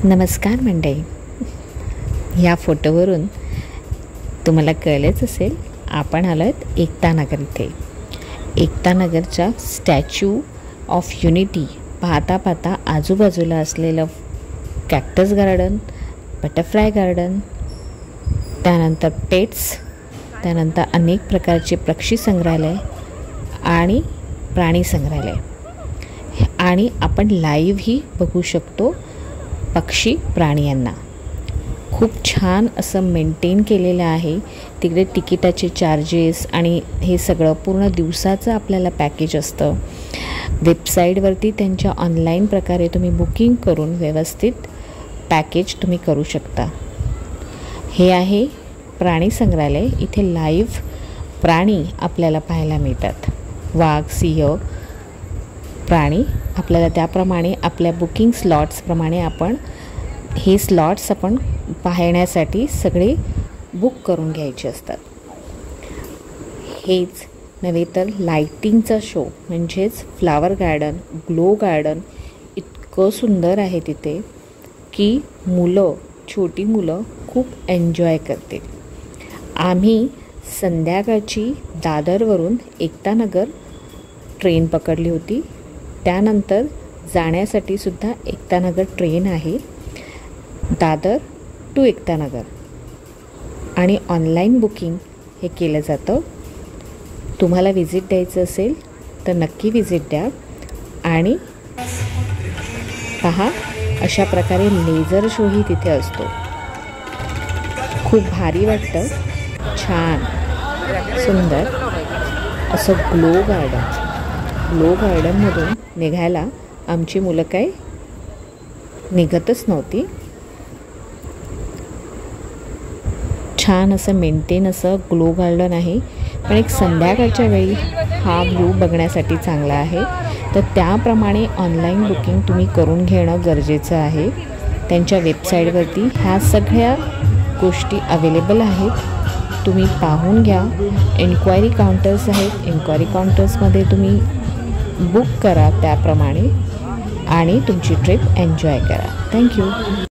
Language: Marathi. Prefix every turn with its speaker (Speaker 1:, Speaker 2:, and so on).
Speaker 1: नमस्कार मंडळी. या फोटोवरून तुम्हाला कळलेच असेल आपण आलोत एकता नगर इथे. एकता नगरच्या स्टॅच्यू ऑफ युनिटी पाहता पाहता आजूबाजूला असलेलं कॅक्टस गार्डन, बटरफ्लाय गार्डन, त्यानंतर पेट्स, त्यानंतर अनेक प्रकारचे पक्षी संग्रहालय आणि प्राणी संग्रहालय, आणि आपण लाईव्हही बघू शकतो पक्षी प्राणी यांना. खूप छान असं मेंटेन केलेलं आहे. तिकडे तिकिटाचे चार्जेस आणि हे सगळं पूर्ण दिवसाचं आपल्याला पॅकेज असतं. वेबसाईटवरती त्यांच्या ऑनलाईन प्रकारे तुम्ही बुकिंग करून व्यवस्थित पॅकेज तुम्ही करू शकता. हे आहे प्राणी संग्रहालय. इथे लाईव्ह प्राणी आपल्याला पाहायला मिळतात. वाघ, सिंह, प्राणी आपल्याला त्याप्रमाणे आपल्या बुकिंग स्लॉट्सप्रमाणे आपण हे स्लॉट्स आपण पाहण्यासाठी सगळे बुक करून घ्यायचे असतात. हेच नव्हे तर लाईटिंगचा शो म्हणजेच फ्लावर गार्डन, ग्लो गार्डन इतकं सुंदर आहे तिथे की छोटी मुलं खूप एन्जॉय करते. आम्ही संध्याकाळची दादरवरून एकतानगर ट्रेन पकडली होती. त्यानंतर जाण्यासाठी सुद्धा एकतानगर ट्रेन आहे, दादर टू एकतानगर, आणि ऑनलाईन बुकिंग हे केलं जातं. तुम्हाला विजिट द्यायचं असेल तर नक्की विजिट द्या. आणि पहा, अशा प्रकारे लेझर शोही तिथे असतो. खूप भारी वाटतं. छान सुंदर असं ग्लो गार्डनमधून निघायला आमची मुलं काही निघतच नव्हती. छान असं मेंटेन असं ग्लो गार्डन आहे, पण एक संध्याकाळच्या वेळी हा व्ह्यू बघण्यासाठी चांगला आहे. तर त्याप्रमाणे ऑनलाईन बुकिंग तुम्ही करून घेणं गरजेचं आहे. त्यांच्या वेबसाईटवरती ह्या सगळ्या गोष्टी अवेलेबल आहेत. तुम्ही पाहून घ्या. एन्क्वायरी काउंटर्स आहेत. एन्क्वायरी काउंटर्समध्ये तुम्ही बुक करा त्याप्रमाणे आणि तुमची ट्रिप एन्जॉय करा. थँक्यू.